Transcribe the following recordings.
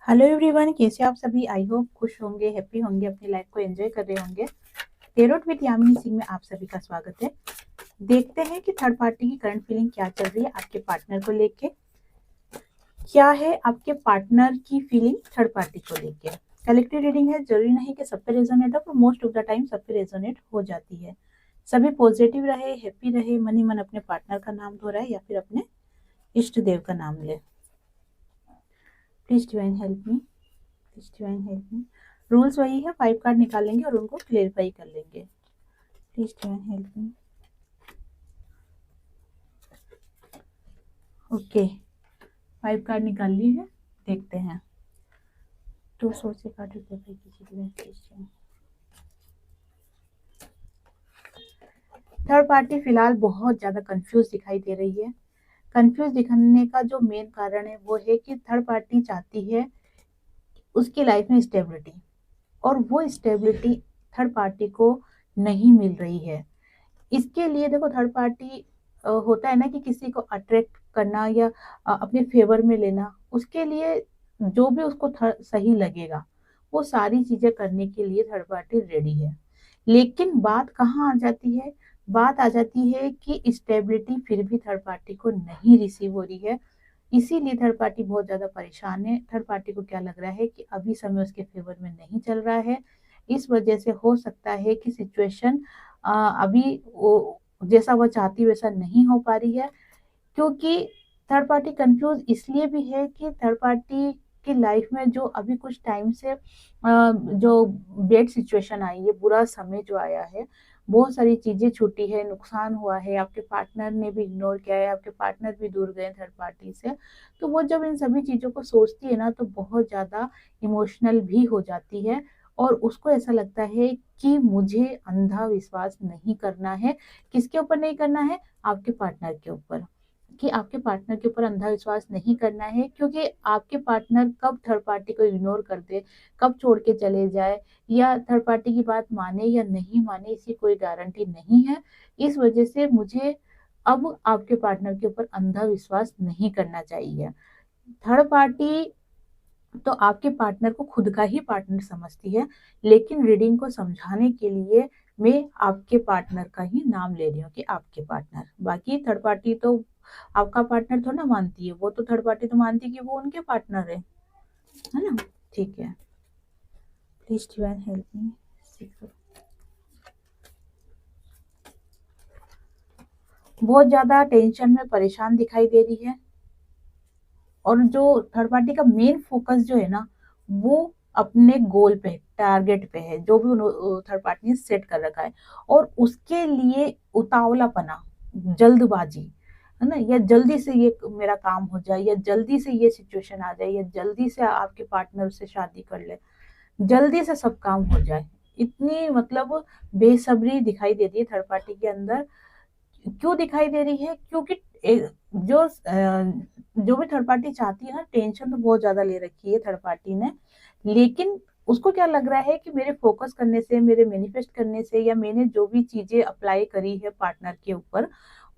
Hello everyone, कैसे आप सभी। आई होप खुश होंगे, हैप्पी होंगे, अपनी लाइफ को एंजॉय कर रहे होंगे। टेरोट विद यामिनी सिंह में आप सभी का स्वागत है। देखते हैं कि थर्ड पार्टी की करंट फीलिंग क्या चल रही है आपके पार्टनर को लेके। क्या है आपके पार्टनर की फीलिंग थर्ड पार्टी को लेके। कलेक्टिव रीडिंग है, जरूरी नहीं कि सब पे रेजोनेट हो, पर मोस्ट ऑफ द टाइम सब पे रेजोनेट हो जाती है। सभी पॉजिटिव रहे, हैप्पी रहे, मन ही मन अपने पार्टनर का नाम दोहराए या फिर अपने इष्ट देव का नाम ले। Please divine help me, please divine help me. Rules वही है, 5 कार्ड निकालेंगे और उनको क्लेरिफाई कर लेंगे। Please divine help me. Okay, 5 card निकाल लिए हैं, देखते हैं। तो सोचे कार्ड क्लेरिफाई कीजिए। थर्ड पार्टी फिलहाल बहुत ज्यादा कंफ्यूज दिखाई दे रही है। कंफ्यूज दिखने का जो मेन कारण है वो है कि थर्ड पार्टी चाहती है उसकी लाइफ में स्टेबिलिटी, और वो स्टेबिलिटी थर्ड पार्टी को नहीं मिल रही है। इसके लिए देखो, थर्ड पार्टी होता है ना कि किसी को अट्रैक्ट करना या अपने फेवर में लेना, उसके लिए जो भी उसको सही लगेगा वो सारी चीजें करने के लिए थर्ड पार्टी रेडी है। लेकिन बात कहाँ आ जाती है, बात आ जाती है कि स्टेबिलिटी फिर भी थर्ड पार्टी को नहीं रिसीव हो रही है। इसीलिए थर्ड पार्टी बहुत ज्यादा परेशान है। थर्ड पार्टी को क्या लग रहा है कि अभी समय उसके फेवर में नहीं चल रहा है। इस वजह से हो सकता है कि सिचुएशन अभी वो जैसा वह चाहती वैसा नहीं हो पा रही है। क्योंकि थर्ड पार्टी कंफ्यूज इसलिए भी है कि थर्ड पार्टी की लाइफ में जो अभी कुछ टाइम से जो बैड सिचुएशन आई है, बुरा समय जो आया है, बहुत सारी चीजें छूटी है, नुकसान हुआ है, आपके पार्टनर ने भी इग्नोर किया है, आपके पार्टनर भी दूर गए थर्ड पार्टी से। तो वो जब इन सभी चीजों को सोचती है ना, तो बहुत ज्यादा इमोशनल भी हो जाती है। और उसको ऐसा लगता है कि मुझे अंधा विश्वास नहीं करना है। किसके ऊपर नहीं करना है? आपके पार्टनर के ऊपर। कि आपके पार्टनर के ऊपर अंधा विश्वास नहीं करना है, क्योंकि आपके पार्टनर कब थर्ड पार्टी को इग्नोर कर दे, कब छोड़ के चले जाए, या थर्ड पार्टी की बात माने या नहीं माने, इसकी कोई गारंटी नहीं है। इस वजह से मुझे अब आपके पार्टनर के ऊपर अंधा विश्वास नहीं करना चाहिए। थर्ड पार्टी तो आपके पार्टनर को खुद का ही पार्टनर समझती है, लेकिन रीडिंग को समझाने के लिए मैं आपके पार्टनर का ही नाम ले रही हूँ कि आपके पार्टनर। बाकी थर्ड पार्टी तो आपका पार्टनर थोड़ा ना मानती है, वो तो थर्ड पार्टी तो मानती है कि वो उनके पार्टनर है ना। ठीक है, प्लीज डिवाइन हेल्प मी। बहुत ज्यादा टेंशन में परेशान दिखाई दे रही है, और जो थर्ड पार्टी का मेन फोकस जो है ना, वो अपने गोल पे, टारगेट पे है, जो भी थर्ड पार्टी ने सेट कर रखा है। और उसके लिए उतावलापना, जल्दबाजी, है ना, या जल्दी से ये मेरा काम हो जाए, या जल्दी से ये सिचुएशन आ जाए, या जल्दी से आपके पार्टनर से शादी कर ले, जल्दी से सब काम हो जाए, इतनी मतलब बेसब्री दिखाई देती है थर्ड पार्टी के अंदर। क्यों दिखाई दे रही है? क्योंकि जो भी थर्ड पार्टी चाहती है ना, टेंशन तो बहुत ज्यादा ले रखी है थर्ड पार्टी ने। लेकिन उसको क्या लग रहा है कि मेरे फोकस करने से, मेरे मैनिफेस्ट करने से, या मैंने जो भी चीजें अप्लाई करी है पार्टनर के ऊपर,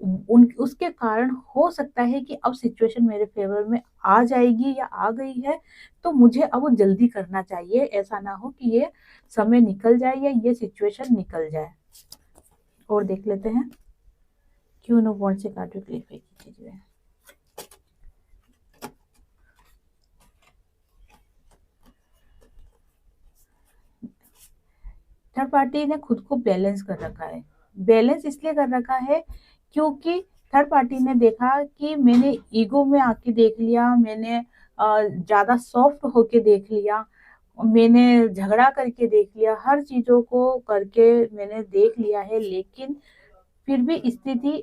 उन उसके कारण हो सकता है कि अब सिचुएशन मेरे फेवर में आ जाएगी या आ गई है। तो मुझे अब जल्दी करना चाहिए, ऐसा ना हो कि ये समय निकल जाए या ये सिचुएशन निकल जाए। और देख लेते हैं क्यों नो बॉन्ड से कार्ड क्लेरिफाई कीजिए। थर्ड पार्टी ने खुद को बैलेंस कर रखा है। बैलेंस इसलिए कर रखा है क्योंकि थर्ड पार्टी ने देखा कि मैंने ईगो में आके देख लिया, मैंने ज्यादा सॉफ्ट होके देख लिया, मैंने झगड़ा करके देख लिया, हर चीजों को करके मैंने देख लिया है, लेकिन फिर भी स्थिति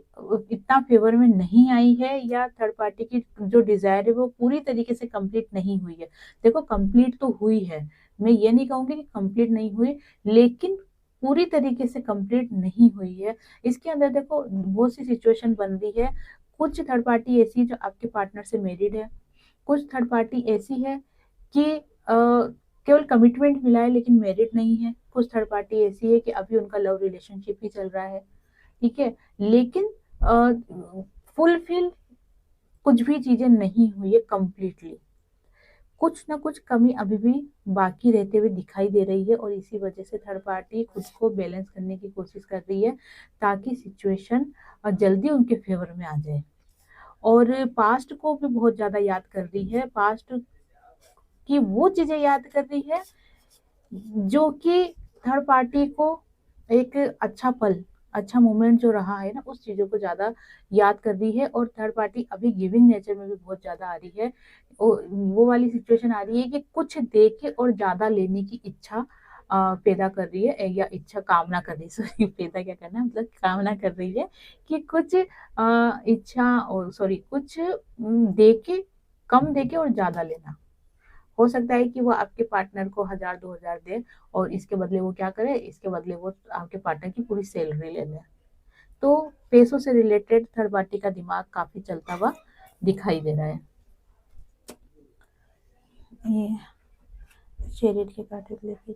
इतना फेवर में नहीं आई है, या थर्ड पार्टी की जो डिजायर है वो पूरी तरीके से कंप्लीट नहीं हुई है। देखो, कंप्लीट तो हुई है, मैं ये नहीं कहूंगी कि कंप्लीट नहीं हुई, लेकिन पूरी तरीके से कंप्लीट नहीं हुई है। इसके अंदर देखो, बहुत सी सिचुएशन बन रही है। कुछ थर्ड पार्टी ऐसी है जो आपके पार्टनर से मैरिड है, कुछ थर्ड पार्टी ऐसी है कि केवल कमिटमेंट मिला है लेकिन मैरिड नहीं है, कुछ थर्ड पार्टी ऐसी है कि अभी उनका लव रिलेशनशिप ही चल रहा है। ठीक है, लेकिन फुलफिल कुछ भी चीजें नहीं हुई है कंप्लीटली। कुछ ना कुछ कमी अभी भी बाकी रहते हुए दिखाई दे रही है, और इसी वजह से थर्ड पार्टी खुद को बैलेंस करने की कोशिश कर रही है ताकि सिचुएशन जल्दी उनके फेवर में आ जाए। और पास्ट को भी बहुत ज्यादा याद कर रही है, पास्ट की वो चीजें याद कर रही है जो कि थर्ड पार्टी को एक अच्छा पल, अच्छा मोमेंट जो रहा है ना, उस चीजों को ज्यादा याद कर रही है। और थर्ड पार्टी अभी गिविंग नेचर में भी बहुत ज्यादा आ रही है। वो वाली सिचुएशन आ रही है कि कुछ दे के और ज्यादा लेने की इच्छा पैदा कर रही है, या इच्छा कामना कर रही है, सॉरी पैदा क्या करना है, मतलब कामना कर रही है कि कुछ इच्छा, और सॉरी कुछ दे के, कम दे के और ज्यादा लेना। हो सकता है कि वो आपके पार्टनर को 1000 2000 दे, और इसके बदले वो क्या करे, इसके बदले वो आपके पार्टनर की पूरी सैलरी ले ले। तो पैसों से रिलेटेड थर्ड पार्टी का दिमाग काफी चलता हुआ दिखाई दे रहा है। ये चैरियट के कार्ड लेके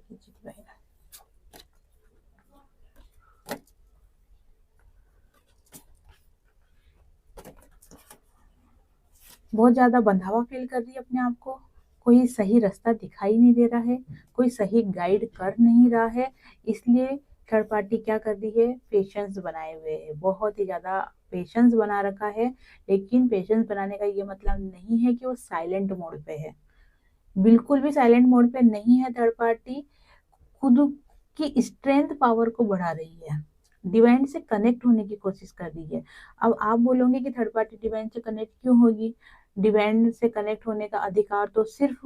बहुत ज्यादा बंधा हुआ फील कर रही है अपने आप को, कोई सही रास्ता दिखाई नहीं दे रहा है, कोई सही गाइड कर नहीं रहा है। इसलिए थर्ड पार्टी क्या कर रही है, पेशेंस बनाए हुए है, बहुत ही ज्यादा पेशेंस बना रखा है। लेकिन पेशेंस बनाने का ये मतलब नहीं है कि वो साइलेंट मोड पे है, बिल्कुल भी साइलेंट मोड पे नहीं है। थर्ड पार्टी खुद की स्ट्रेंथ पावर को बढ़ा रही है, डिवाइन से कनेक्ट होने की कोशिश कर रही है। अब आप बोलोगे कि थर्ड पार्टी डिवाइन से कनेक्ट क्यों होगी, डिवाइन से कनेक्ट होने का अधिकार तो सिर्फ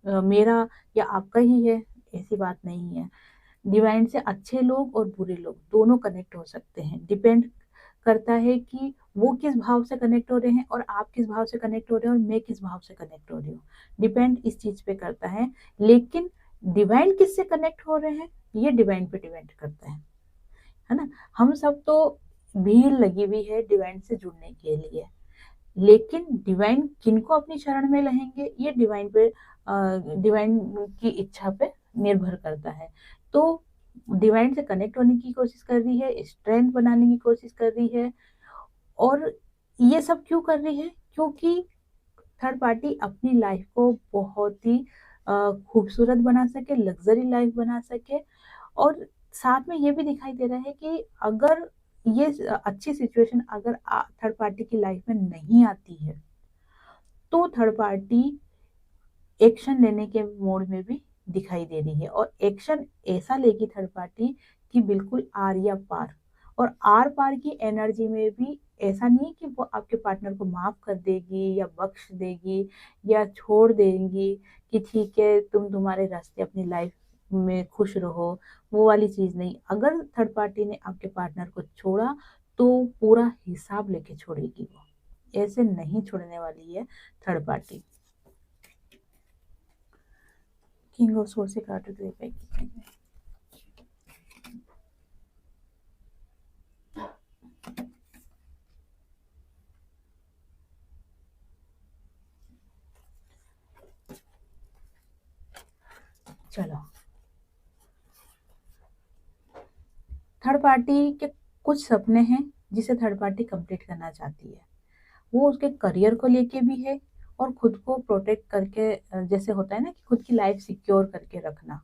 मेरा या आपका ही है, ऐसी बात नहीं है। डिवाइन से अच्छे लोग और बुरे लोग दोनों कनेक्ट हो सकते हैं, डिपेंड करता है कि वो किस भाव से कनेक्ट हो रहे हैं, और आप किस भाव से कनेक्ट हो रहे हैं, और मैं किस भाव से कनेक्ट हो रही हूँ, डिपेंड इस चीज पे करता है। लेकिन डिवाइन किससे कनेक्ट हो रहे हैं, ये डिवाइन पे डिपेंड करता है ना। हम सब तो भीड़ लगी हुई है डिवाइन से जुड़ने के लिए, लेकिन डिवाइन किनको अपनी शरण में रहेंगे, ये डिवाइन पे, डिवाइन की इच्छा पे निर्भर करता है। तो डिवाइन से कनेक्ट होने की कोशिश कर रही है, स्ट्रेंथ बनाने की कोशिश कर रही है। और ये सब क्यों कर रही है, क्योंकि थर्ड पार्टी अपनी लाइफ को बहुत ही खूबसूरत बना सके, लग्जरी लाइफ बना सके। और साथ में ये भी दिखाई दे रहा है कि अगर ये अच्छी सिचुएशन अगर थर्ड पार्टी की लाइफ में नहीं आती है, तो थर्ड पार्टी एक्शन लेने के मोड में भी दिखाई दे रही है। और एक्शन ऐसा लेगी थर्ड पार्टी कि बिल्कुल आर या पार। और आर पार की एनर्जी में भी ऐसा नहीं कि वो आपके पार्टनर को माफ कर देगी या बख्श देगी या छोड़ देंगी कि ठीक है तुम तुम्हारे रास्ते अपनी लाइफ में खुश रहो, वो वाली चीज नहीं। अगर थर्ड पार्टी ने आपके पार्टनर को छोड़ा तो पूरा हिसाब लेके छोड़ेगी, वो ऐसे नहीं छोड़ने वाली है third party. King of source से कार्ड रिप्लाई कीजिए। चलो, थर्ड पार्टी के कुछ सपने हैं जिसे थर्ड पार्टी कंप्लीट करना चाहती है। वो उसके करियर को लेके भी है, और खुद को प्रोटेक्ट करके, जैसे होता है ना कि खुद की लाइफ सिक्योर करके रखना।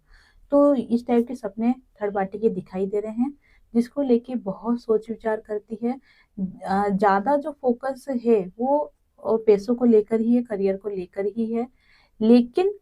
तो इस टाइप के सपने थर्ड पार्टी के दिखाई दे रहे हैं, जिसको लेके बहुत सोच विचार करती है। ज्यादा जो फोकस है वो पैसों को लेकर ही है, करियर को लेकर ही है। लेकिन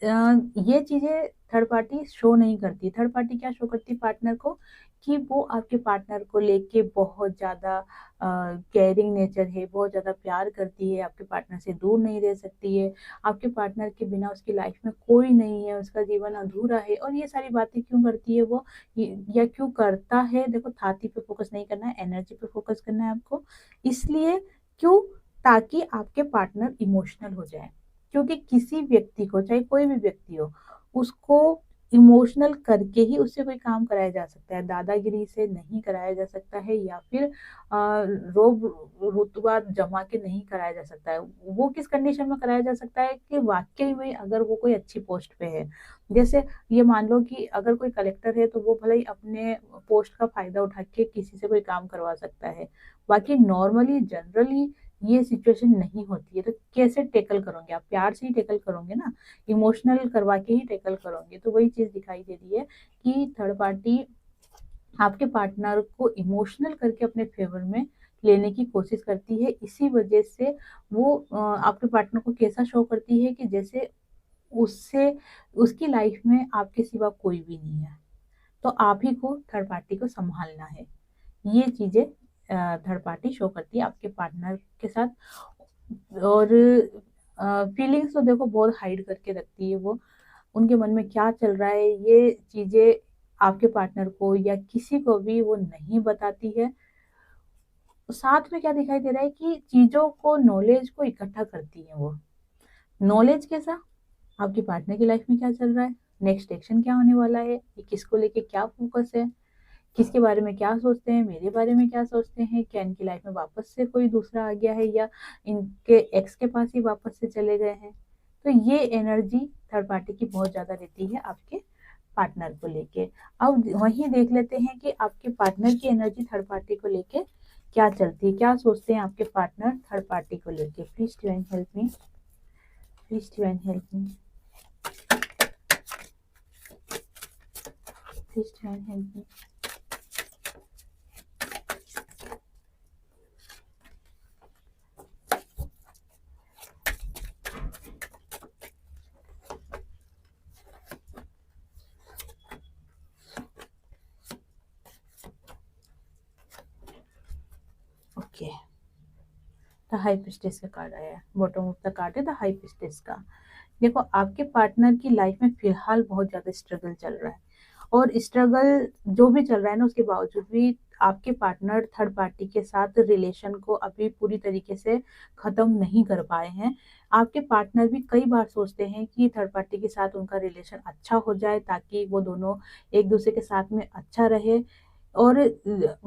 ये चीजें थर्ड पार्टी शो नहीं करती। थर्ड पार्टी क्या शो करती है पार्टनर को, कि वो आपके पार्टनर को लेके बहुत ज्यादा केयरिंग नेचर है, बहुत ज्यादा प्यार करती है, आपके पार्टनर से दूर नहीं रह सकती है, आपके पार्टनर के बिना उसकी लाइफ में कोई नहीं है, उसका जीवन अधूरा है। और ये सारी बातें क्यों करती है वो, या क्यों करता है, देखो थाती पे फोकस नहीं करना है, एनर्जी पे फोकस करना है आपको। इसलिए क्यों, ताकि आपके पार्टनर इमोशनल हो जाए। क्योंकि किसी व्यक्ति को, चाहे कोई भी व्यक्ति हो, उसको इमोशनल करके ही उससे कोई काम कराया जा सकता है, दादागिरी से नहीं कराया जा सकता है, या फिर रोब रुतबा जमा के नहीं कराया जा सकता है। वो किस कंडीशन में कराया जा सकता है, कि वाकई में अगर वो कोई अच्छी पोस्ट पे है। जैसे ये मान लो कि अगर कोई कलेक्टर है, तो वो भले ही अपने पोस्ट का फायदा उठा के किसी से कोई काम करवा सकता है। बाकी नॉर्मली जनरली ये सिचुएशन नहीं होती है, तो कैसे टैकल करोगे? आप प्यार से ही टैकल करोगे ना, इमोशनल करवा के ही टैकल करोगे। तो वही चीज़ दिखाई दे रही है कि थर्ड पार्टी आपके पार्टनर को इमोशनल करके अपने फेवर में लेने की कोशिश करती है। इसी वजह से वो आपके पार्टनर को कैसा शो करती है कि जैसे उससे उसकी लाइफ में आपके सिवा कोई भी नहीं है, तो आप ही को थर्ड पार्टी को संभालना है। ये चीज़ें थर्ड पार्टी शो करती है आपके पार्टनर के साथ। और फीलिंग्स तो देखो बहुत हाइड करके रखती है वो। उनके मन में क्या चल रहा है ये चीज़ें आपके पार्टनर को या किसी को भी वो नहीं बताती है। साथ में क्या दिखाई दे रहा है कि चीज़ों को, नॉलेज को इकट्ठा करती है वो। नॉलेज कैसा? आपके पार्टनर की लाइफ में क्या चल रहा है, नेक्स्ट एक्शन क्या होने वाला है, ये किसको लेके क्या फोकस है, किसके बारे में क्या सोचते हैं, मेरे बारे में क्या सोचते हैं, क्या इनकी लाइफ में वापस से कोई दूसरा आ गया है या इनके एक्स के पास ही वापस से चले गए हैं। तो ये एनर्जी थर्ड पार्टी की बहुत ज्यादा रहती है आपके पार्टनर को लेके। अब वहीं देख लेते हैं कि आपके पार्टनर की एनर्जी थर्ड पार्टी को लेके क्या चलती है, क्या सोचते हैं आपके पार्टनर थर्ड पार्टी को लेके। Please divine help me, please divine help me, please divine help me. Okay, the high priestess का कार्ड आया है, बॉटम ऑफ द कार्ड है द हाई प्रीस्टेस का। देखो आपके पार्टनर की लाइफ में फिलहाल बहुत ज्यादा स्ट्रगल चल रहा है, और स्ट्रगल जो भी चल रहा है ना उसके बावजूद भी आपके पार्टनर थर्ड पार्टी के साथ रिलेशन को अभी पूरी तरीके से खत्म नहीं कर पाए हैं। आपके पार्टनर भी कई बार सोचते हैं कि थर्ड पार्टी के साथ उनका रिलेशन अच्छा हो जाए ताकि वो दोनों एक दूसरे के साथ में अच्छा रहे। और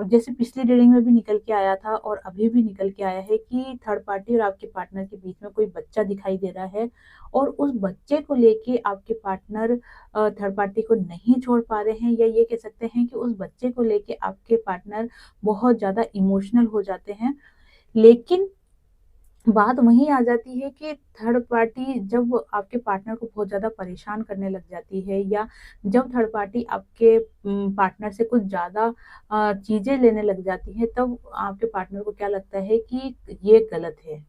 जैसे पिछली रीडिंग में भी निकल के आया था और अभी भी निकल के आया है कि थर्ड पार्टी और आपके पार्टनर के बीच में कोई बच्चा दिखाई दे रहा है, और उस बच्चे को लेके आपके पार्टनर थर्ड पार्टी को नहीं छोड़ पा रहे हैं, या ये कह सकते हैं कि उस बच्चे को लेके आपके पार्टनर बहुत ज्यादा इमोशनल हो जाते हैं। लेकिन बात वहीं आ जाती है कि थर्ड पार्टी जब आपके पार्टनर को बहुत ज़्यादा परेशान करने लग जाती है, या जब थर्ड पार्टी आपके पार्टनर से कुछ ज़्यादा चीज़ें लेने लग जाती है, तब आपके पार्टनर को क्या लगता है कि ये गलत है।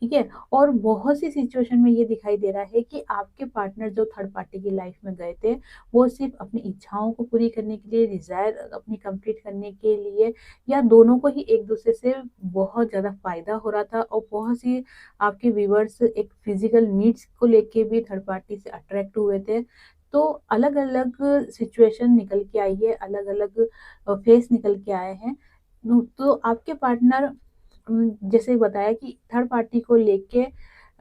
ठीक है। और बहुत सी सिचुएशन में ये दिखाई दे रहा है कि आपके पार्टनर जो थर्ड पार्टी की लाइफ में गए थे, वो सिर्फ अपनी इच्छाओं को पूरी करने के लिए, डिजायर अपनी कंप्लीट करने के लिए, या दोनों को ही एक दूसरे से बहुत ज्यादा फायदा हो रहा था। और बहुत सी आपके व्यूवर्स एक फिजिकल नीड्स को लेके भी थर्ड पार्टी से अट्रैक्ट हुए थे। तो अलग अलग सिचुएशन निकल के आई है, अलग अलग फेस निकल के आए हैं। तो आपके पार्टनर जैसे बताया कि थर्ड पार्टी को लेके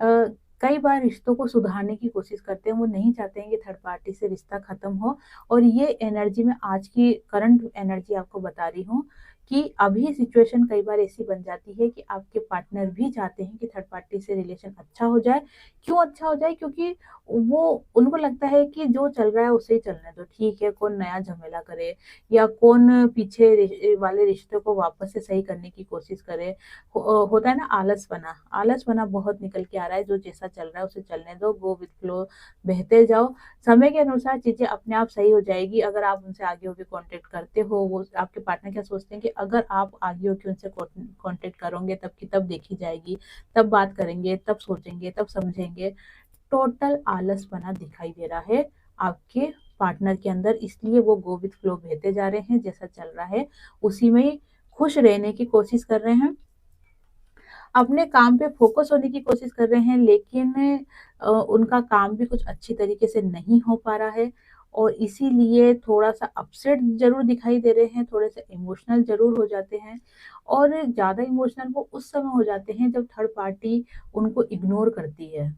कई बार रिश्तों को सुधारने की कोशिश करते हैं। वो नहीं चाहते हैं कि थर्ड पार्टी से रिश्ता खत्म हो। और ये एनर्जी में आज की करंट एनर्जी आपको बता रही हूँ कि अभी सिचुएशन कई बार ऐसी बन जाती है कि आपके पार्टनर भी चाहते हैं कि थर्ड पार्टी से रिलेशन अच्छा हो जाए। क्यों अच्छा हो जाए? क्योंकि वो उनको लगता है कि जो चल रहा है उसे ही चलने दो, ठीक है, कौन नया झमेला करे या कौन पीछे वाले रिश्ते को वापस से सही करने की कोशिश करे। होता है ना आलसपना, आलसपना बहुत निकल के आ रहा है। जो जैसा चल रहा है उसे चलने दो, गो विथ फ्लो, बहते जाओ। समय के अनुसार चीजें अपने आप सही हो जाएगी अगर आप उनसे आगे होकर कांटेक्ट करते हो। वो आपके पार्टनर क्या सोचते हैं कि अगर आप आगे होकर उनसे कांटेक्ट करोगे तब की तब देखी जाएगी, तब बात करेंगे, तब सोचेंगे, तब समझेंगे। टोटल आलसपना दिखाई दे रहा है आपके पार्टनर के अंदर, इसलिए वो गो विथ फ्लो बहते जा रहे हैं। जैसा चल रहा है उसी में खुश रहने की कोशिश कर रहे हैं, अपने काम पे फोकस होने की कोशिश कर रहे हैं। लेकिन उनका काम भी कुछ अच्छी तरीके से नहीं हो पा रहा है, और इसीलिए थोड़ा सा अपसेट जरूर दिखाई दे रहे हैं, थोड़े से इमोशनल जरूर हो जाते हैं। और ज्यादा इमोशनल वो उस समय हो जाते हैं जब थर्ड पार्टी उनको इग्नोर करती है।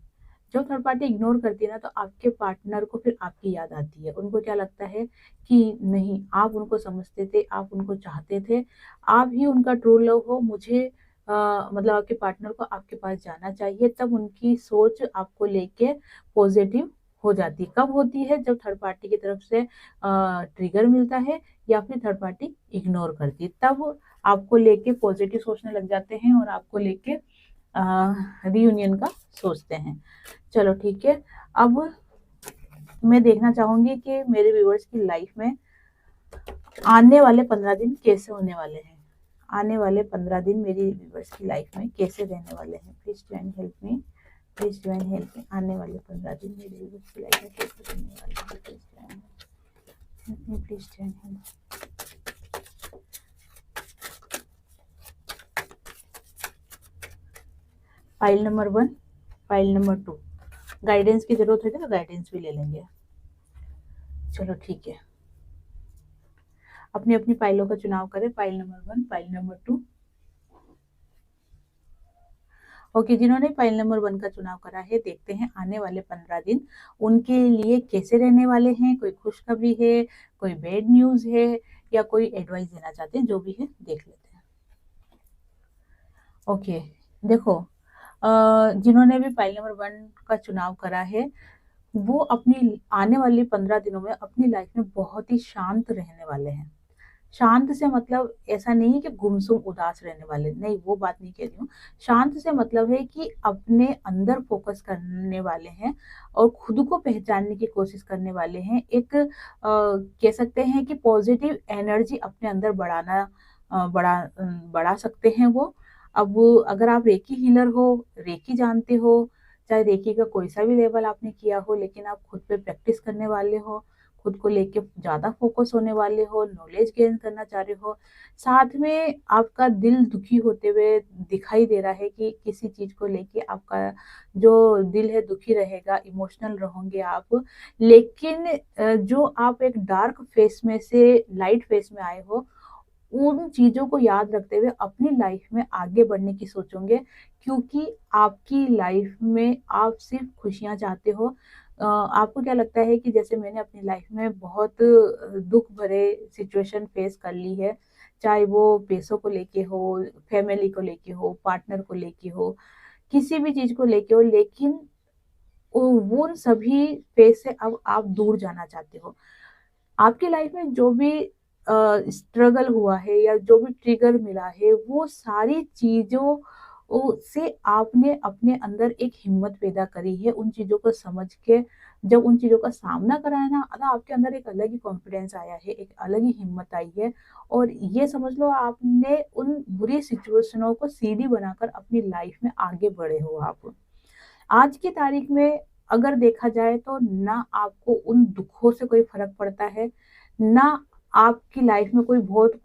जब थर्ड पार्टी इग्नोर करती है ना, तो आपके पार्टनर को फिर आपकी याद आती है। उनको क्या लगता है कि नहीं, आप उनको समझते थे, आप उनको चाहते थे, आप ही उनका ट्रू लव हो। मुझे मतलब आपके पार्टनर को आपके पास जाना चाहिए। तब उनकी सोच आपको लेके पॉजिटिव हो जाती है। कब होती है? जब थर्ड पार्टी की तरफ से ट्रिगर मिलता है या फिर थर्ड पार्टी इग्नोर करती है, तब आपको लेके पॉजिटिव सोचने लग जाते हैं और आपको लेके रियूनियन का सोचते हैं। चलो ठीक है, अब मैं देखना चाहूंगी कि मेरे व्यूअर्स की लाइफ में आने वाले 15 दिन कैसे होने वाले हैं। आने वाले 15 दिन मेरी व्यूअर्स की लाइफ में कैसे रहने वाले हैं। Please join help me, please join help me. आने वाले 15 दिन मेरी व्यूअर्स की लाइफ में कैसे रहने वाले हैं। Please join help. File number 1, file number 2। Guidance की जरूरत होगी तो गाइडेंस भी ले लेंगे। चलो ठीक है, अपनी अपनी फाइलों का चुनाव करें। File number 1, file number 2। Okay, जिन्होंने फाइल नंबर 1 का चुनाव करा है, देखते हैं आने वाले 15 दिन उनके लिए कैसे रहने वाले हैं। कोई खुशखबरी है, कोई बैड न्यूज है, या कोई एडवाइस देना चाहते हैं, जो भी है देख लेते हैं। ओके, देखो, जिन्होंने भी फाइल नंबर 1 का चुनाव करा है, वो अपनी आने वाली 15 दिनों में अपनी लाइफ में बहुत ही शांत रहने वाले हैं। शांत से मतलब ऐसा नहीं है कि गुमसुम उदास रहने वाले, नहीं, वो बात नहीं कह रही हूँ। शांत से मतलब है कि अपने अंदर फोकस करने वाले हैं और खुद को पहचानने की कोशिश करने वाले हैं। एक कह सकते हैं कि पॉजिटिव एनर्जी अपने अंदर बढ़ा सकते हैं वो। अब अगर आप रेकी हीलर हो, रेकी जानते हो, चाहे रेकी का कोई सा भी लेवल आपने किया हो, लेकिन आप खुद पे प्रैक्टिस करने वाले हो, खुद को लेके ज्यादा फोकस होने वाले हो, नॉलेज गेन करना चाह रहे हो, साथ में आपका दिल दुखी होते हुए दिखाई दे रहा है कि किसी चीज को लेके आपका जो दिल है दुखी रहेगा, इमोशनल रहोगे आप। लेकिन जो आप एक डार्क फेस में से लाइट फेस में आए हो, उन चीजों को याद रखते हुए अपनी लाइफ में आगे बढ़ने की सोचोगे, क्योंकि आपकी लाइफ में आप सिर्फ खुशियां चाहते हो। आपको क्या लगता है कि जैसे मैंने अपनी लाइफ में बहुत दुख भरे सिचुएशन फेस कर ली है, चाहे वो पैसों को लेके हो, फैमिली को लेके हो, पार्टनर को लेके हो, किसी भी चीज को लेके हो, लेकिन वो उन सभी फेस से अब आप दूर जाना चाहते हो। आपकी लाइफ में जो भी स्ट्रगल हुआ है या जो भी ट्रिगर मिला है, वो सारी चीजों से आपने अपने अंदर एक हिम्मत पैदा करी है। उन चीजों को समझ के जब उन चीजों का सामना करा है ना, आपके अंदर एक अलग ही कॉन्फिडेंस आया है, एक अलग ही हिम्मत आई है। और ये समझ लो, आपने उन बुरी सिचुएशनों को सीढ़ी बनाकर अपनी लाइफ में आगे बढ़े हो आप। आज की तारीख में अगर देखा जाए तो ना आपको उन दुखों से कोई फर्क पड़ता है, ना आपकी लाइफ में कोई बहुत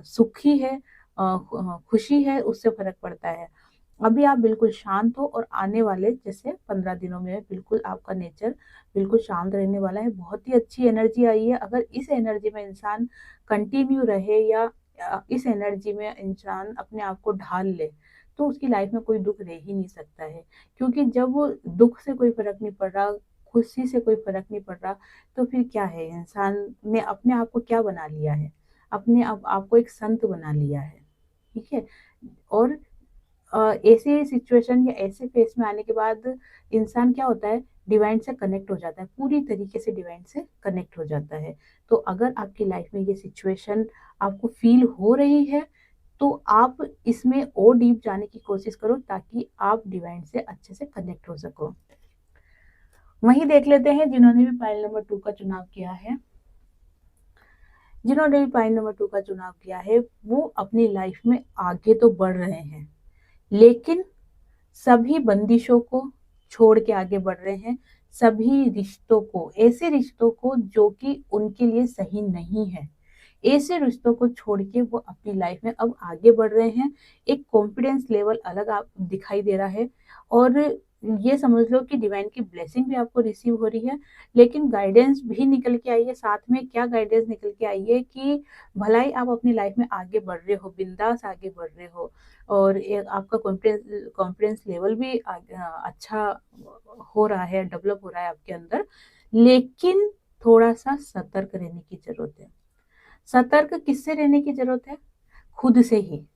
सुखी है, खुशी है, उससे फर्क पड़ता है। अभी आप बिल्कुल शांत हो और आने वाले जैसे 15 दिनों में बिल्कुल आपका नेचर बिल्कुल शांत रहने वाला है। बहुत ही अच्छी एनर्जी आई है। अगर इस एनर्जी में इंसान कंटिन्यू रहे या इस एनर्जी में इंसान अपने आप को ढाल ले, तो उसकी लाइफ में कोई दुख रह ही नहीं सकता है। क्योंकि जब वो दुख से कोई फर्क नहीं पड़ रहा, खुशी से कोई फर्क नहीं पड़ रहा, तो फिर क्या है, इंसान ने अपने आप को क्या बना लिया है, अपने आपको एक संत बना लिया है। ठीक है। और ऐसे सिचुएशन या ऐसे फेस में आने के बाद इंसान क्या होता है, डिवाइन से कनेक्ट हो जाता है, पूरी तरीके से डिवाइन से कनेक्ट हो जाता है। तो अगर आपकी लाइफ में ये सिचुएशन आपको फील हो रही है, तो आप इसमें और डीप जाने की कोशिश करो, ताकि आप डिवाइन से अच्छे से कनेक्ट हो सको। वहीं देख लेते हैं जिन्होंने भी फाइल नंबर 2 का चुनाव किया है। जिन्होंने भी फाइल नंबर 2 का चुनाव किया है, वो अपनी लाइफ में आगे तो बढ़ रहे हैं, लेकिन सभी बंदिशों को छोड़ के आगे बढ़ रहे हैं। सभी रिश्तों को, ऐसे रिश्तों को जो कि उनके लिए सही नहीं है, ऐसे रिश्तों को छोड़ के वो अपनी लाइफ में अब आगे बढ़ रहे हैं। एक कॉन्फिडेंस लेवल अलग आप दिखाई दे रहा है। और ये समझ लो कि डिवाइन की ब्लेसिंग भी आपको रिसीव हो रही है, लेकिन गाइडेंस भी निकल के आई है। साथ में क्या गाइडेंस निकल के आई है कि भलाई आप अपनी लाइफ में आगे बढ़ रहे हो, बिंदास आगे बढ़ रहे हो, और एक आपका कॉन्फिडेंस लेवल भी अच्छा हो रहा है, डेवलप हो रहा है आपके अंदर। लेकिन थोड़ा सा सतर्क रहने की जरूरत है। सतर्क किससे रहने की जरूरत है? खुद से ही।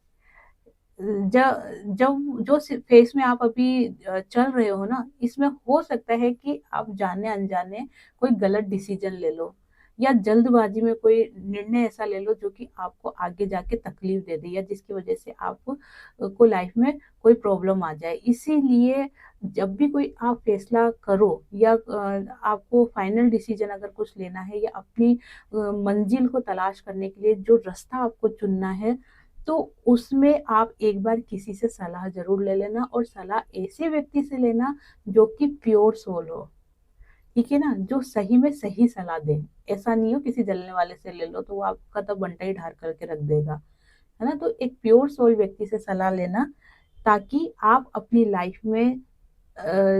जब जब जो फेस में आप अभी चल रहे हो ना, इसमें हो सकता है कि आप जाने अनजाने कोई गलत डिसीजन ले लो, या जल्दबाजी में कोई निर्णय ऐसा ले लो जो कि आपको आगे जाके तकलीफ दे दे या जिसकी वजह से आप को लाइफ में कोई प्रॉब्लम आ जाए। इसीलिए जब भी कोई आप फैसला करो या आपको फाइनल डिसीजन अगर कुछ लेना है या अपनी मंजिल को तलाश करने के लिए जो रास्ता आपको चुनना है, तो उसमें आप एक बार किसी से सलाह ज़रूर ले लेना और सलाह ऐसे व्यक्ति से लेना जो कि प्योर सोल हो, ठीक है ना? जो सही में सही सलाह दे। ऐसा नहीं हो किसी जलने वाले से ले लो तो वो आपका तो बंटा ही ढार करके रख देगा, है ना? तो एक प्योर सोल व्यक्ति से सलाह लेना ताकि आप अपनी लाइफ में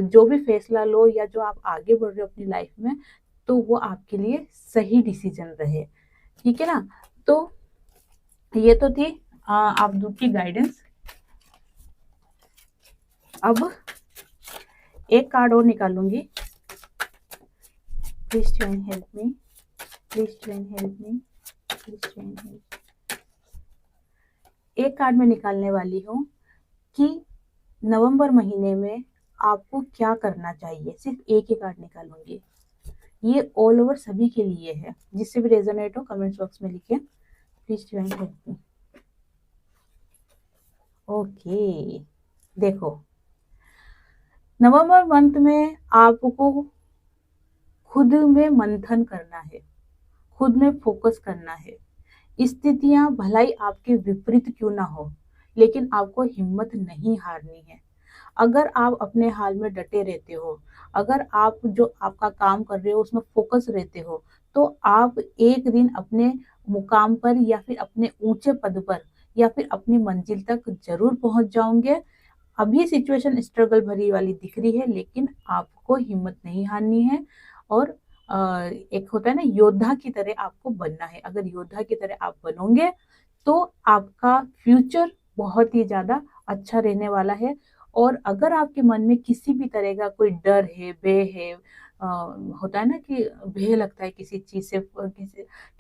जो भी फैसला लो या जो आप आगे बढ़ रहे हो अपनी लाइफ में, तो वो आपके लिए सही डिसीजन रहे, ठीक है ना? तो ये तो थी आप दो की गाइडेंस। अब एक कार्ड और निकालूंगी। Please train help me, please train help me, please train help. एक कार्ड में निकालने वाली हूँ कि नवंबर महीने में आपको क्या करना चाहिए। सिर्फ एक ही कार्ड निकालूंगी, ये ऑल ओवर सभी के लिए है। जिससे भी रेजोनेट हो कमेंट बॉक्स में लिखे please join help me. Okay, देखो नवंबर मंथ में आपको खुद में मंथन करना है, खुद में फोकस करना है। स्थितियां भलाई आपके विपरीत क्यों ना हो, लेकिन आपको हिम्मत नहीं हारनी है। अगर आप अपने हाल में डटे रहते हो, अगर आप जो आपका काम कर रहे हो उसमें फोकस रहते हो, तो आप एक दिन अपने मुकाम पर या फिर अपने ऊंचे पद पर या फिर अपनी मंजिल तक जरूर पहुंच जाओगे। अभी सिचुएशन स्ट्रगल भरी वाली दिख रही है, लेकिन आपको हिम्मत नहीं हारनी है। और एक होता है ना योद्धा की तरह आपको बनना है। अगर योद्धा की तरह आप बनोगे तो आपका फ्यूचर बहुत ही ज्यादा अच्छा रहने वाला है। और अगर आपके मन में किसी भी तरह का कोई डर है, भय है, होता है ना कि भय लगता है किसी चीज से,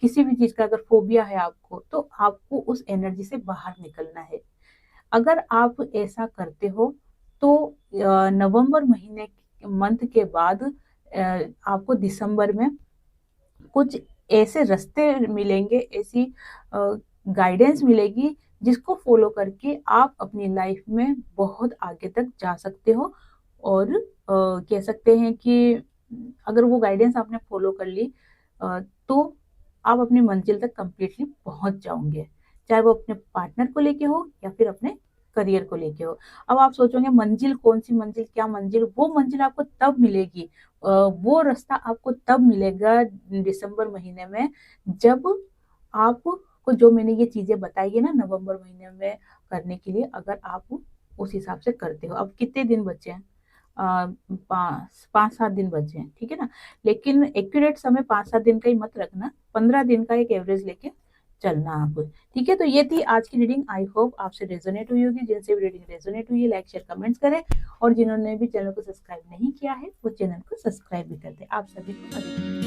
किसी भी चीज का अगर फोबिया है आपको, तो आपको उस एनर्जी से बाहर निकलना है। अगर आप ऐसा करते हो तो नवंबर महीने मंथ के बाद आपको दिसंबर में कुछ ऐसे रास्ते मिलेंगे, ऐसी गाइडेंस मिलेगी जिसको फॉलो करके आप अपनी लाइफ में बहुत आगे तक जा सकते हो। और कह सकते हैं कि अगर वो गाइडेंस आपने फॉलो कर ली तो आप अपनी मंजिल तक कंप्लीटली पहुंच जाओगे, चाहे वो अपने पार्टनर को लेके हो या फिर अपने करियर को लेके हो। अब आप सोचोगे मंजिल कौन सी मंजिल, क्या मंजिल? वो मंजिल आपको तब मिलेगी, वो रास्ता आपको तब मिलेगा दिसंबर महीने में, जब आपको जो मैंने ये चीजें बताई है ना नवंबर महीने में करने के लिए, अगर आप उस हिसाब से करते हो। अब कितने दिन बचे हैं? 5-7 दिन बचे हैं, ठीक है ना? लेकिन एक्यूरेट समय 5-7 दिन का ही मत रखना, 15 दिन का एक एवरेज लेके चलना आप, ठीक है? तो ये थी आज की रीडिंग। आई होप आपसे रेजोनेट हुई होगी। जिनसे भी रीडिंग रेजोनेट हुई है लाइक शेयर कमेंट्स करें, और जिन्होंने भी चैनल को सब्सक्राइब नहीं किया है वो चैनल को सब्सक्राइब भी कर दे। आप सभी को